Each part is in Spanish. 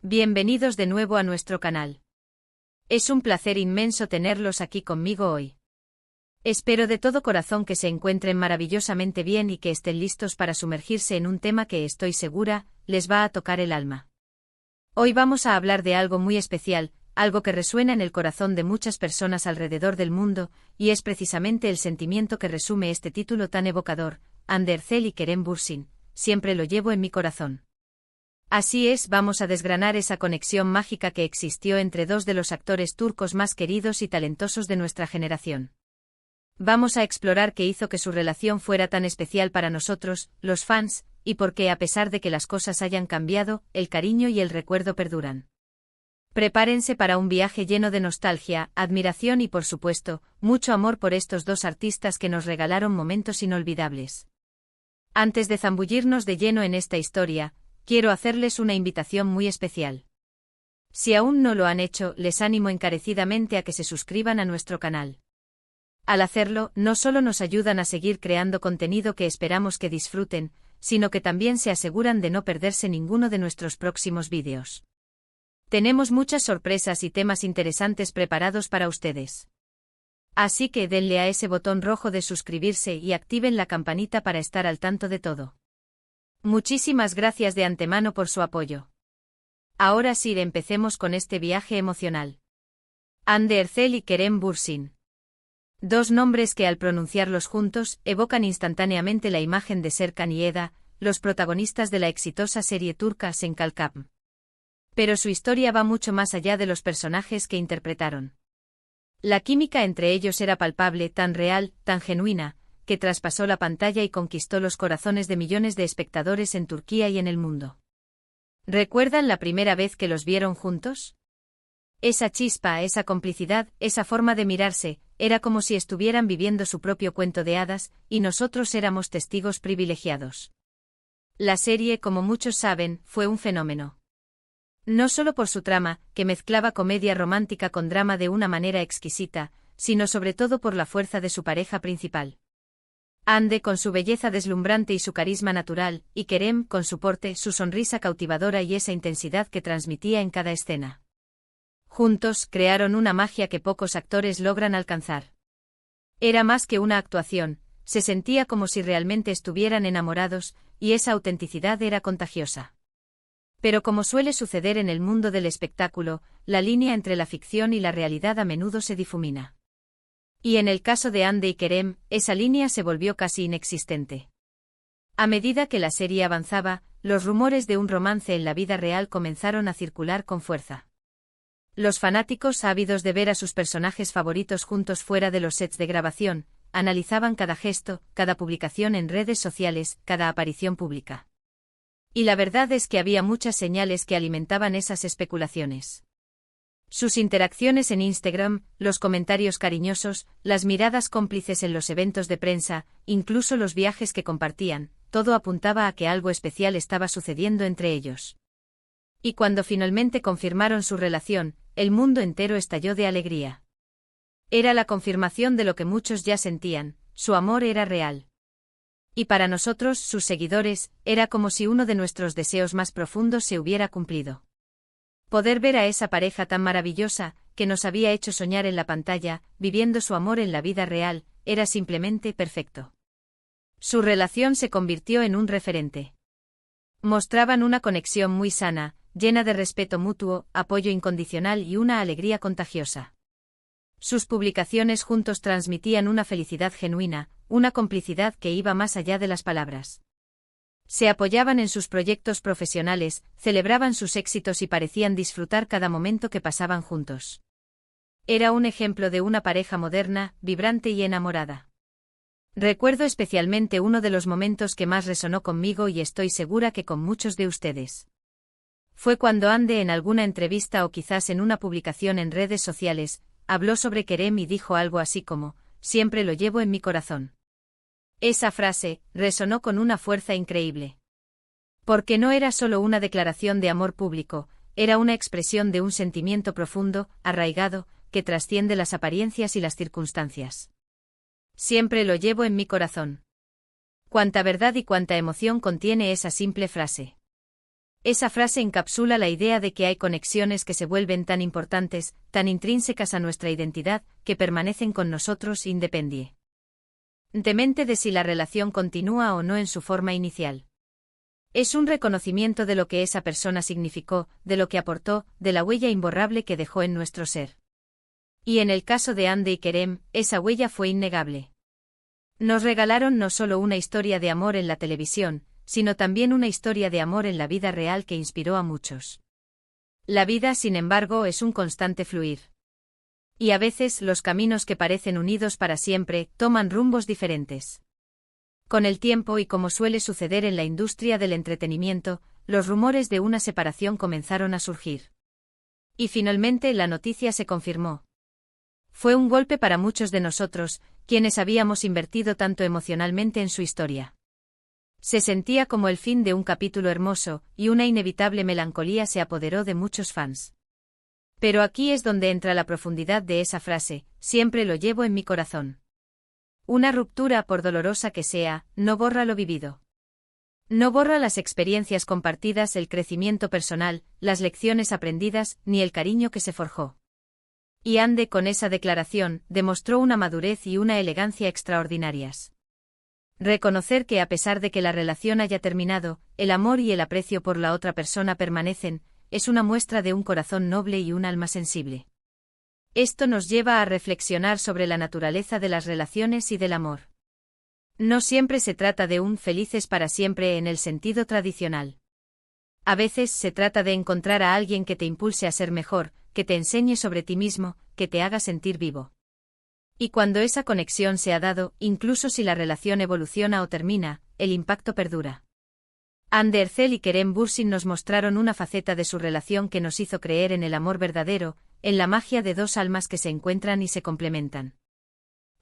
Bienvenidos de nuevo a nuestro canal. Es un placer inmenso tenerlos aquí conmigo hoy. Espero de todo corazón que se encuentren maravillosamente bien y que estén listos para sumergirse en un tema que estoy segura les va a tocar el alma. Hoy vamos a hablar de algo muy especial, algo que resuena en el corazón de muchas personas alrededor del mundo, y es precisamente el sentimiento que resume este título tan evocador: Hande Erçel y Kerem Bürsin, siempre lo llevo en mi corazón. Así es, vamos a desgranar esa conexión mágica que existió entre dos de los actores turcos más queridos y talentosos de nuestra generación. Vamos a explorar qué hizo que su relación fuera tan especial para nosotros, los fans, y por qué, a pesar de que las cosas hayan cambiado, el cariño y el recuerdo perduran. Prepárense para un viaje lleno de nostalgia, admiración y, por supuesto, mucho amor por estos dos artistas que nos regalaron momentos inolvidables. Antes de zambullirnos de lleno en esta historia, quiero hacerles una invitación muy especial. Si aún no lo han hecho, les animo encarecidamente a que se suscriban a nuestro canal. Al hacerlo, no solo nos ayudan a seguir creando contenido que esperamos que disfruten, sino que también se aseguran de no perderse ninguno de nuestros próximos vídeos. Tenemos muchas sorpresas y temas interesantes preparados para ustedes. Así que denle a ese botón rojo de suscribirse y activen la campanita para estar al tanto de todo. Muchísimas gracias de antemano por su apoyo. Ahora sí, empecemos con este viaje emocional. Hande Erçel y Kerem Bürsin. Dos nombres que al pronunciarlos juntos evocan instantáneamente la imagen de Serkan y Eda, los protagonistas de la exitosa serie turca Senkalkam. Pero su historia va mucho más allá de los personajes que interpretaron. La química entre ellos era palpable, tan real, tan genuina, que traspasó la pantalla y conquistó los corazones de millones de espectadores en Turquía y en el mundo. ¿Recuerdan la primera vez que los vieron juntos? Esa chispa, esa complicidad, esa forma de mirarse, era como si estuvieran viviendo su propio cuento de hadas, y nosotros éramos testigos privilegiados. La serie, como muchos saben, fue un fenómeno. No solo por su trama, que mezclaba comedia romántica con drama de una manera exquisita, sino sobre todo por la fuerza de su pareja principal. Hande con su belleza deslumbrante y su carisma natural, y Kerem con su porte, su sonrisa cautivadora y esa intensidad que transmitía en cada escena. Juntos crearon una magia que pocos actores logran alcanzar. Era más que una actuación, se sentía como si realmente estuvieran enamorados, y esa autenticidad era contagiosa. Pero como suele suceder en el mundo del espectáculo, la línea entre la ficción y la realidad a menudo se difumina. Y en el caso de Hande y Kerem, esa línea se volvió casi inexistente. A medida que la serie avanzaba, los rumores de un romance en la vida real comenzaron a circular con fuerza. Los fanáticos, ávidos de ver a sus personajes favoritos juntos fuera de los sets de grabación, analizaban cada gesto, cada publicación en redes sociales, cada aparición pública. Y la verdad es que había muchas señales que alimentaban esas especulaciones. Sus interacciones en Instagram, los comentarios cariñosos, las miradas cómplices en los eventos de prensa, incluso los viajes que compartían, todo apuntaba a que algo especial estaba sucediendo entre ellos. Y cuando finalmente confirmaron su relación, el mundo entero estalló de alegría. Era la confirmación de lo que muchos ya sentían: su amor era real. Y para nosotros, sus seguidores, era como si uno de nuestros deseos más profundos se hubiera cumplido. Poder ver a esa pareja tan maravillosa, que nos había hecho soñar en la pantalla, viviendo su amor en la vida real, era simplemente perfecto. Su relación se convirtió en un referente. Mostraban una conexión muy sana, llena de respeto mutuo, apoyo incondicional y una alegría contagiosa. Sus publicaciones juntos transmitían una felicidad genuina, una complicidad que iba más allá de las palabras. Se apoyaban en sus proyectos profesionales, celebraban sus éxitos y parecían disfrutar cada momento que pasaban juntos. Era un ejemplo de una pareja moderna, vibrante y enamorada. Recuerdo especialmente uno de los momentos que más resonó conmigo y estoy segura que con muchos de ustedes. Fue cuando Hande, en alguna entrevista o quizás en una publicación en redes sociales, habló sobre Kerem y dijo algo así como: siempre lo llevo en mi corazón. Esa frase resonó con una fuerza increíble. Porque no era solo una declaración de amor público, era una expresión de un sentimiento profundo, arraigado, que trasciende las apariencias y las circunstancias. Siempre lo llevo en mi corazón. Cuánta verdad y cuánta emoción contiene esa simple frase. Esa frase encapsula la idea de que hay conexiones que se vuelven tan importantes, tan intrínsecas a nuestra identidad, que permanecen con nosotros independientemente de si la relación continúa o no en su forma inicial. Es un reconocimiento de lo que esa persona significó, de lo que aportó, de la huella imborrable que dejó en nuestro ser. Y en el caso de Hande y Kerem, esa huella fue innegable. Nos regalaron no solo una historia de amor en la televisión, sino también una historia de amor en la vida real que inspiró a muchos. La vida, sin embargo, es un constante fluir. Y a veces los caminos que parecen unidos para siempre toman rumbos diferentes. Con el tiempo y como suele suceder en la industria del entretenimiento, los rumores de una separación comenzaron a surgir. Y finalmente la noticia se confirmó. Fue un golpe para muchos de nosotros, quienes habíamos invertido tanto emocionalmente en su historia. Se sentía como el fin de un capítulo hermoso, y una inevitable melancolía se apoderó de muchos fans. Pero aquí es donde entra la profundidad de esa frase: siempre lo llevo en mi corazón. Una ruptura, por dolorosa que sea, no borra lo vivido. No borra las experiencias compartidas, el crecimiento personal, las lecciones aprendidas, ni el cariño que se forjó. Y Hande, con esa declaración, demostró una madurez y una elegancia extraordinarias. Reconocer que a pesar de que la relación haya terminado, el amor y el aprecio por la otra persona permanecen, es una muestra de un corazón noble y un alma sensible. Esto nos lleva a reflexionar sobre la naturaleza de las relaciones y del amor. No siempre se trata de un felices para siempre en el sentido tradicional. A veces se trata de encontrar a alguien que te impulse a ser mejor, que te enseñe sobre ti mismo, que te haga sentir vivo. Y cuando esa conexión se ha dado, incluso si la relación evoluciona o termina, el impacto perdura. Hande Erçel y Kerem Bürsin nos mostraron una faceta de su relación que nos hizo creer en el amor verdadero, en la magia de dos almas que se encuentran y se complementan.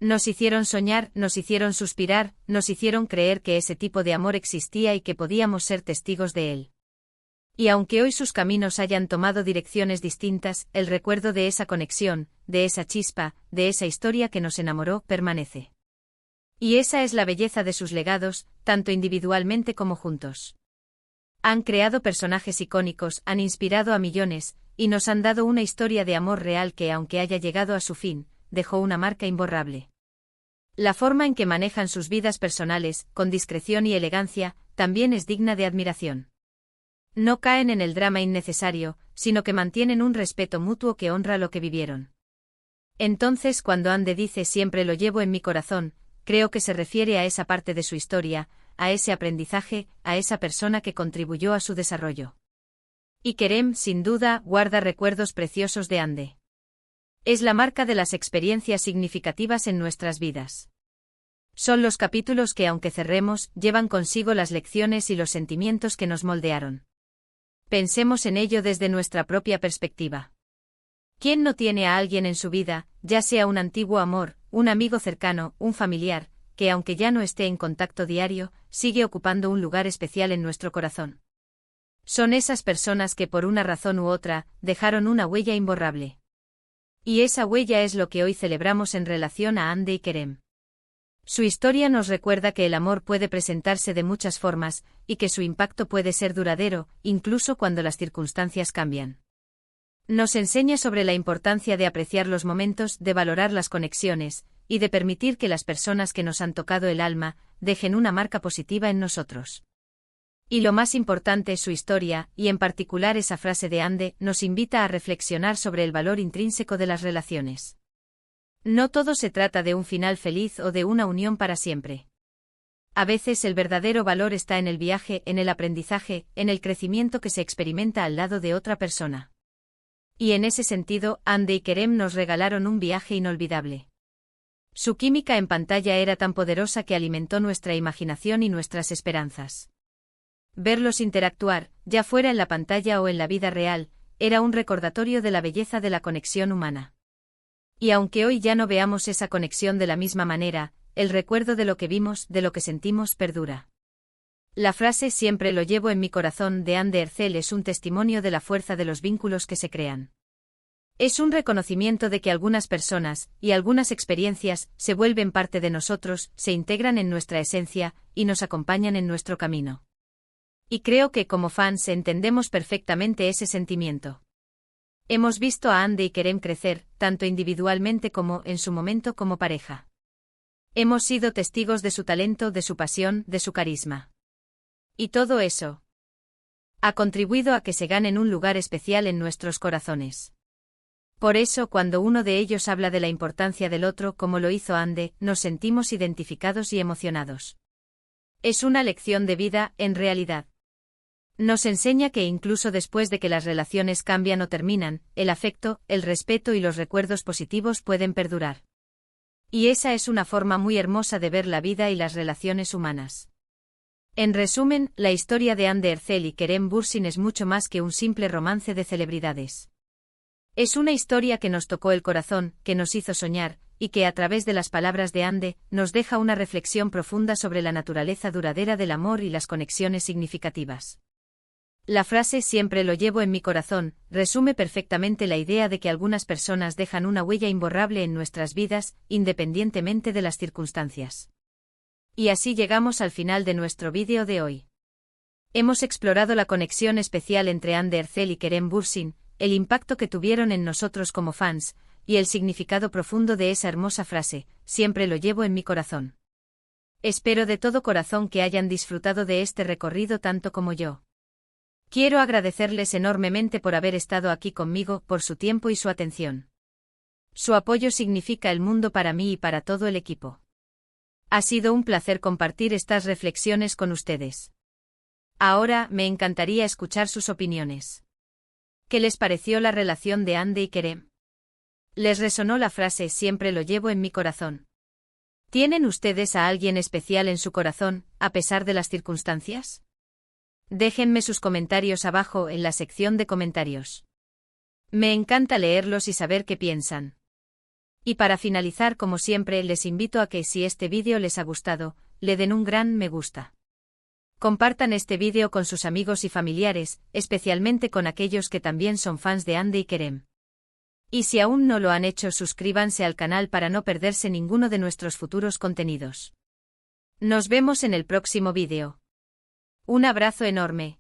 Nos hicieron soñar, nos hicieron suspirar, nos hicieron creer que ese tipo de amor existía y que podíamos ser testigos de él. Y aunque hoy sus caminos hayan tomado direcciones distintas, el recuerdo de esa conexión, de esa chispa, de esa historia que nos enamoró, permanece. Y esa es la belleza de sus legados, tanto individualmente como juntos. Han creado personajes icónicos, han inspirado a millones, y nos han dado una historia de amor real que, aunque haya llegado a su fin, dejó una marca imborrable. La forma en que manejan sus vidas personales, con discreción y elegancia, también es digna de admiración. No caen en el drama innecesario, sino que mantienen un respeto mutuo que honra lo que vivieron. Entonces, cuando Hande dice siempre lo llevo en mi corazón, creo que se refiere a esa parte de su historia, a ese aprendizaje, a esa persona que contribuyó a su desarrollo. Y Kerem, sin duda, guarda recuerdos preciosos de Hande. Es la marca de las experiencias significativas en nuestras vidas. Son los capítulos que, aunque cerremos, llevan consigo las lecciones y los sentimientos que nos moldearon. Pensemos en ello desde nuestra propia perspectiva. ¿Quién no tiene a alguien en su vida, ya sea un antiguo amor, un amigo cercano, un familiar, que aunque ya no esté en contacto diario, sigue ocupando un lugar especial en nuestro corazón? Son esas personas que por una razón u otra, dejaron una huella imborrable. Y esa huella es lo que hoy celebramos en relación a Hande y Kerem. Su historia nos recuerda que el amor puede presentarse de muchas formas, y que su impacto puede ser duradero, incluso cuando las circunstancias cambian. Nos enseña sobre la importancia de apreciar los momentos, de valorar las conexiones, y de permitir que las personas que nos han tocado el alma, dejen una marca positiva en nosotros. Y lo más importante, su historia, y en particular esa frase de Hande, nos invita a reflexionar sobre el valor intrínseco de las relaciones. No todo se trata de un final feliz o de una unión para siempre. A veces el verdadero valor está en el viaje, en el aprendizaje, en el crecimiento que se experimenta al lado de otra persona. Y en ese sentido, Hande y Kerem nos regalaron un viaje inolvidable. Su química en pantalla era tan poderosa que alimentó nuestra imaginación y nuestras esperanzas. Verlos interactuar, ya fuera en la pantalla o en la vida real, era un recordatorio de la belleza de la conexión humana. Y aunque hoy ya no veamos esa conexión de la misma manera, el recuerdo de lo que vimos, de lo que sentimos, perdura. La frase siempre lo llevo en mi corazón de Hande Erçel es un testimonio de la fuerza de los vínculos que se crean. Es un reconocimiento de que algunas personas, y algunas experiencias, se vuelven parte de nosotros, se integran en nuestra esencia, y nos acompañan en nuestro camino. Y creo que como fans entendemos perfectamente ese sentimiento. Hemos visto a Ande y Kerem crecer, tanto individualmente como, en su momento, como pareja. Hemos sido testigos de su talento, de su pasión, de su carisma. Y todo eso ha contribuido a que se ganen un lugar especial en nuestros corazones. Por eso, cuando uno de ellos habla de la importancia del otro, como lo hizo Ande, nos sentimos identificados y emocionados. Es una lección de vida, en realidad. Nos enseña que incluso después de que las relaciones cambian o terminan, el afecto, el respeto y los recuerdos positivos pueden perdurar. Y esa es una forma muy hermosa de ver la vida y las relaciones humanas. En resumen, la historia de Hande Erçel y Kerem Bürsin es mucho más que un simple romance de celebridades. Es una historia que nos tocó el corazón, que nos hizo soñar, y que a través de las palabras de Hande, nos deja una reflexión profunda sobre la naturaleza duradera del amor y las conexiones significativas. La frase "siempre lo llevo en mi corazón" resume perfectamente la idea de que algunas personas dejan una huella imborrable en nuestras vidas, independientemente de las circunstancias. Y así llegamos al final de nuestro vídeo de hoy. Hemos explorado la conexión especial entre Hande Erçel y Kerem Bürsin, el impacto que tuvieron en nosotros como fans, y el significado profundo de esa hermosa frase, "siempre lo llevo en mi corazón". Espero de todo corazón que hayan disfrutado de este recorrido tanto como yo. Quiero agradecerles enormemente por haber estado aquí conmigo, por su tiempo y su atención. Su apoyo significa el mundo para mí y para todo el equipo. Ha sido un placer compartir estas reflexiones con ustedes. Ahora, me encantaría escuchar sus opiniones. ¿Qué les pareció la relación de Hande y Kerem? ¿Les resonó la frase "siempre lo llevo en mi corazón"? ¿Tienen ustedes a alguien especial en su corazón, a pesar de las circunstancias? Déjenme sus comentarios abajo en la sección de comentarios. Me encanta leerlos y saber qué piensan. Y para finalizar, como siempre, les invito a que, si este vídeo les ha gustado, le den un gran me gusta. Compartan este vídeo con sus amigos y familiares, especialmente con aquellos que también son fans de Hande y Kerem. Y si aún no lo han hecho, suscríbanse al canal para no perderse ninguno de nuestros futuros contenidos. Nos vemos en el próximo vídeo. Un abrazo enorme.